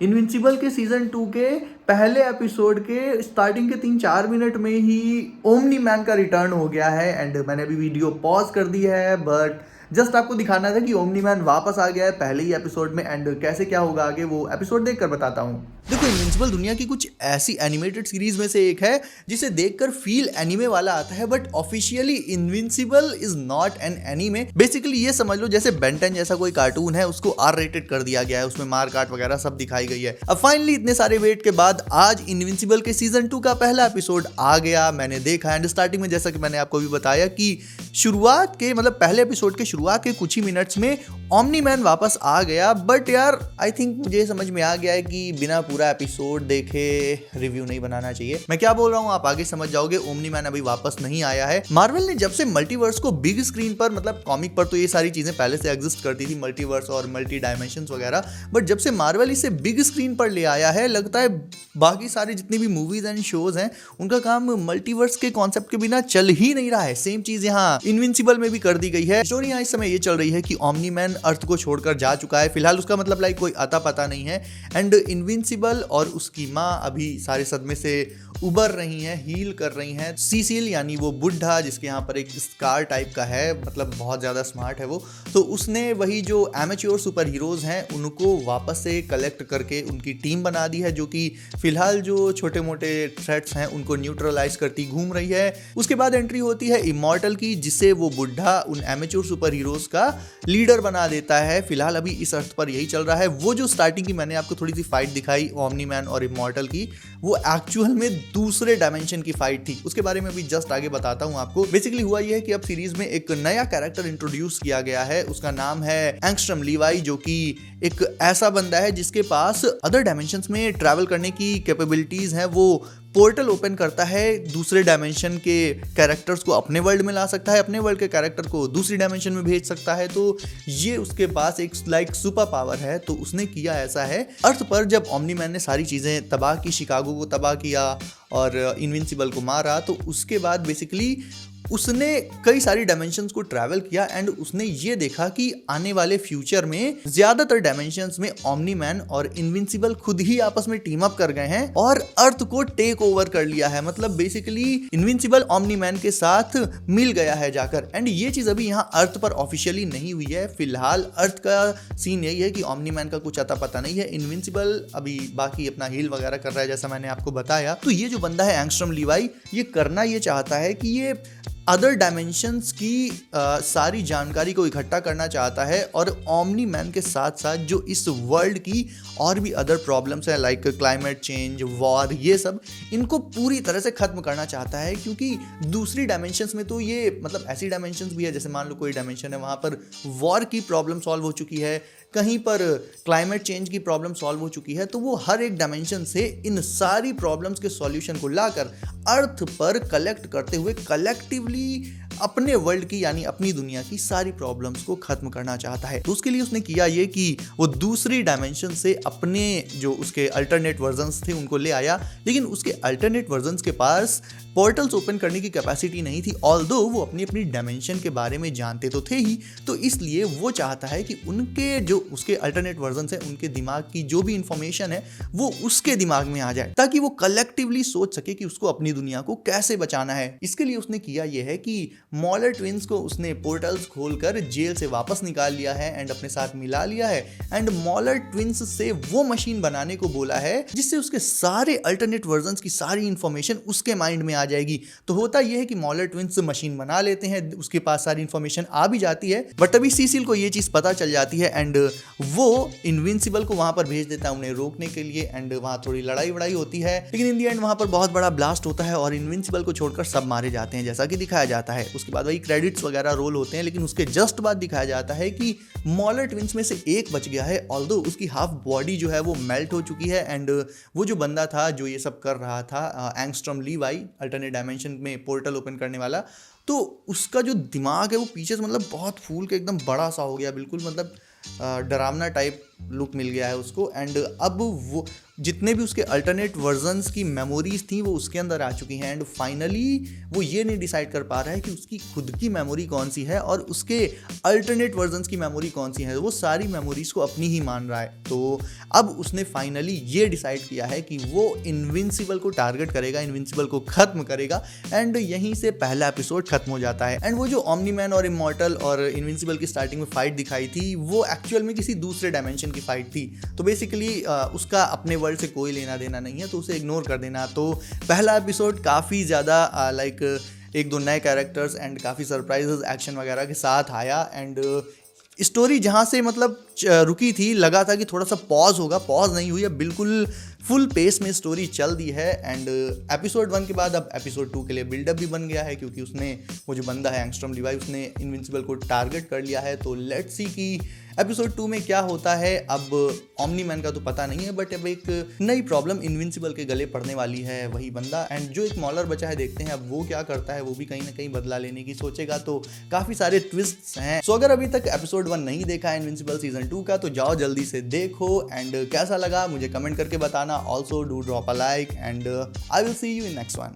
Invincible के season 2 के पहले एपिसोड के स्टार्टिंग के 3-4 मिनट में ही ओमनी मैन का रिटर्न हो गया है एंड मैंने अभी वीडियो पॉज कर दी है, बट जस्ट आपको दिखाना था कि ओमनी मैन वापस आ गया है पहले ही एपिसोड में एंड कैसे क्या होगा आगे वो एपिसोड देखकर बताता हूँ। देखो, इनविंसिबल दुनिया की कुछ ऐसी एनिमेटेड सीरीज में से एक है जिसे देखकर फील एनीमे वाला आता है, but officially invincible is not an anime. Basically ये समझ लो जैसे बेन 10 जैसा कोई कार्टून है उसको आर रेटेड कर दिया गया है, उसमें मार काट वगैरह सब दिखाई गई है। अब फाइनली इतने सारे वेट के बाद आज इनविंसिबल के सीजन 2 का पहला एपिसोड आ गया, मैंने देखा एंड स्टार्टिंग में जैसा कि मैंने आपको भी बताया कि शुरुआत के मतलब पहले एपिसोड के शुरुआत के कुछ ही मिनट्स में ओमनी मैन वापस आ गया। बट यार आई थिंक मुझे समझ में आ गया है कि बिना पूरा एपिसोड देखे रिव्यू नहीं बनाना चाहिए। मैं क्या बोल रहा हूँ आप आगे समझ जाओगे। ओमनी मैन अभी वापस नहीं आया है। मार्वल ने जब से मल्टीवर्स को बिग स्क्रीन पर, मतलब कॉमिक पर तो ये सारी चीजें पहले से एग्जिस्ट करती थी, मल्टीवर्स और मल्टी डायमेंशंस वगैरह, बट जब से मार्वल इसे बिग स्क्रीन पर ले आया है लगता है बाकी सारी जितनी भी मूवीज एंड शोज हैं उनका काम मल्टीवर्स के कॉन्सेप्ट के बिना चल ही नहीं रहा है। सेम चीज यहाँ इनविंसिबल में भी कर दी गई है। स्टोरी यहाँ इस समय ये चल रही है कि ओमनी मैन अर्थ को छोड़कर जा चुका है, फिलहाल उसका मतलब लाइक कोई अता पता नहीं है एंड इनविंसिबल और उसकी माँ अभी सारे सदमे से उबर रही हैं, हील कर रही हैं। सीसील यानी वो बुढ़ा जिसके यहाँ पर एक स्कार टाइप का है, मतलब बहुत ज़्यादा स्मार्ट है वो, तो उसने वही जो एमेच्योर सुपर हीरोज़ हैं उनको वापस से कलेक्ट करके उनकी टीम बना दी है, जो कि फिलहाल जो छोटे मोटे थ्रेट्स हैं उनको न्यूट्रलाइज करती घूम रही है। उसके बाद एंट्री होती है इमॉर्टल की, जिसे वो बुढ़ा उन एमेच्योर सुपर हीरोज़ का लीडर बना देता है। फिलहाल अभी इस अर्थ पर यही चल रहा है। वो जो स्टार्टिंग की मैंने आपको थोड़ी सी फाइट दिखाई ओमनी मैन और इमॉर्टल की, वो एक्चुअल में दूसरे डायमेंशन की फाइट थी। उसके बारे में भी जस्ट आगे बताता हूं आपको। बेसिकली हुआ यह है कि अब सीरीज में एक नया कैरेक्टर इंट्रोड्यूस किया गया है। उसका नाम है एंगस्ट्रॉम लीवाई, जो कि एक ऐसा बंदा है जिसके पास अदर डायमेंशंस में ट्रैवल करने की कैपेबिलिटीज हैं। वो पोर्टल ओपन करता है, दूसरे डायमेंशन के कैरेक्टर्स को अपने वर्ल्ड में ला सकता है, अपने वर्ल्ड के कैरेक्टर को दूसरी डायमेंशन में भेज सकता है। तो ये उसके पास एक लाइक सुपर पावर है। तो उसने किया ऐसा है, अर्थ पर जब ओमनी मैन ने सारी चीज़ें तबाह की, शिकागो को तबाह किया और इनविंसिबल को मारा, तो उसके बाद बेसिकली उसने कई सारी डायमेंशंस को ट्रैवल किया एंड उसने ये देखा कि आने वाले फ्यूचर में ज्यादातर डायमेंशंस में ओमनी मैन और इनविंसिबल खुद ही आपस में टीम अप कर गए हैं और अर्थ को टेक ओवर कर लिया है। मतलब बेसिकली इनविंसिबल ओमनी मैन के साथ मिल गया है जाकर। एंड ये चीज अभी यहाँ अर्थ पर ऑफिशियली नहीं हुई है। फिलहाल अर्थ का सीन यही है कि ओमनी मैन का कुछ अता पता नहीं है। इनविंसिबल अभी बाकी अपना हील वगैरह कर रहा है जैसा मैंने आपको बताया। तो ये जो बंदा है एंगस्ट्रॉम लीवाई, ये करना ये चाहता है कि ये अदर डायमेंशंस की सारी जानकारी को इकट्ठा करना चाहता है और ओमनी मैन के साथ साथ जो इस वर्ल्ड की और भी अदर प्रॉब्लम्स हैं लाइक क्लाइमेट चेंज, वॉर, ये सब इनको पूरी तरह से खत्म करना चाहता है। क्योंकि दूसरी डायमेंशंस में तो ये मतलब ऐसी डायमेंशंस भी है, जैसे मान लो कोई डायमेंशन है वहाँ पर वॉर की प्रॉब्लम सॉल्व हो चुकी है, कहीं पर क्लाइमेट चेंज की प्रॉब्लम सॉल्व हो चुकी है। तो वो हर एक डायमेंशन से इन सारी प्रॉब्लम्स के सॉल्यूशन को लाकर अर्थ पर कलेक्ट करते हुए कलेक्टिवली अपने वर्ल्ड की यानी अपनी दुनिया की सारी प्रॉब्लम्स को खत्म करना चाहता है। तो उसके लिए उसने किया ये कि वो दूसरी डायमेंशन से अपने जो उसके अल्टरनेट वर्जन्स थे उनको ले आया, लेकिन उसके अल्टरनेट वर्जन्स के पास पोर्टल्स ओपन करने की कैपेसिटी नहीं थी। ऑल्दो वो अपनी अपनी डायमेंशन के बारे में जानते तो थे ही, तो इसलिए वो चाहता है कि उनके जो उसके अल्टरनेट वर्जन्स हैं उनके दिमाग की जो भी इंफॉर्मेशन है वो उसके दिमाग में आ जाए, ताकि वो कलेक्टिवली सोच सके कि उसको अपनी दुनिया को कैसे बचाना है। इसके लिए उसने किया ये है कि मॉलर ट्विंस को उसने पोर्टल्स खोलकर जेल से वापस निकाल लिया है एंड अपने साथ मिला लिया है एंड मॉलर ट्विंस से वो मशीन बनाने को बोला है जिससे उसके सारे अल्टरनेट वर्जन्स की सारी इंफॉर्मेशन उसके माइंड में आ जाएगी। तो होता यह है कि मॉलर ट्विंस मशीन बना लेते हैं, उसके पास सारी इंफॉर्मेशन आ भी जाती है, बट तभी सीसिल को ये चीज पता चल जाती है एंड वो इनविंसिबल को वहां पर भेज देता है उन्हें रोकने के लिए एंड वहां थोड़ी लड़ाई वड़ाई होती है, लेकिन इन दी एंड वहां पर बहुत बड़ा ब्लास्ट होता है और इनविंसिबल को छोड़कर सब मारे जाते हैं जैसा कि दिखाया जाता है। उसके बाद वही क्रेडिट्स वगैरह रोल होते हैं, लेकिन उसके जस्ट बाद दिखाया जाता है कि मॉलर ट्विंस में से एक बच गया है, ऑल्दो उसकी हाफ बॉडी जो है वो मेल्ट हो चुकी है एंड वो जो बंदा था जो ये सब कर रहा था एंगस्ट्रॉम लीवाई अल्टरनेट डायमेंशन में पोर्टल ओपन करने वाला, तो उसका जो दिमाग है वो पीछे से मतलब बहुत फूल के एकदम बड़ा सा हो गया, बिल्कुल मतलब डरावना टाइप लुक मिल गया है उसको। एंड अब वो जितने भी उसके अल्टरनेट वर्जन्स की मेमोरीज थी वो उसके अंदर आ चुकी हैं। एंड फाइनली वो ये नहीं डिसाइड कर पा रहा है कि उसकी खुद की मेमोरी कौन सी है और उसके अल्टरनेट वर्जन्स की मेमोरी कौन सी है। वो सारी मेमोरीज को अपनी ही मान रहा है। तो अब उसने फाइनली ये डिसाइड किया है कि वो इनविंसिबल को टारगेट करेगा, इनविंसिबल को खत्म करेगा। एंड यहीं से पहला एपिसोड खत्म हो जाता है। एंड वो जो ओमनी मैन और इमॉर्टल और इनविंसिबल की स्टार्टिंग में फाइट दिखाई थी वो एक्चुअल में किसी दूसरे डायमेंशन की फाइट थी। तो बेसिकली उसका अपने वर्ल्ड से कोई लेना देना नहीं है, तो उसे इग्नोर कर देना। तो पहला एपिसोड काफ़ी ज़्यादा लाइक एक दो नए कैरेक्टर्स एंड काफ़ी सरप्राइजेस एक्शन वगैरह के साथ आया। एंड स्टोरी जहाँ से मतलब रुकी थी लगा था कि थोड़ा सा पॉज होगा, पॉज नहीं हुई है, बिल्कुल फुल पेस में स्टोरी चल दी है। एंड एपिसोड 1 के बाद अब एपिसोड 2 के लिए बिल्डअप भी बन गया है, क्योंकि उसने वो जो बंदा है एंगस्ट्रॉम लीवाई उसने इनविंसिबल को टारगेट कर लिया है। तो लेट्स सी कि एपिसोड 2 में क्या होता है। अब ओमनी मैन का तो पता नहीं है, बट अब एक नई प्रॉब्लम इनविंसिबल के गले पड़ने वाली है, वही बंदा। एंड जो एक मॉलर बचा है, देखते हैं अब वो क्या करता है। वो भी कहीं ना कहीं बदला लेने की सोचेगा, तो काफ़ी सारे ट्विस्ट्स हैं। सो अगर अभी तक एपिसोड 1 नहीं देखा है इनविंसिबल सीजन 2 का, तो जाओ जल्दी से देखो। एंड कैसा लगा मुझे कमेंट करके बताना। Also do drop a like and I will see you in next one.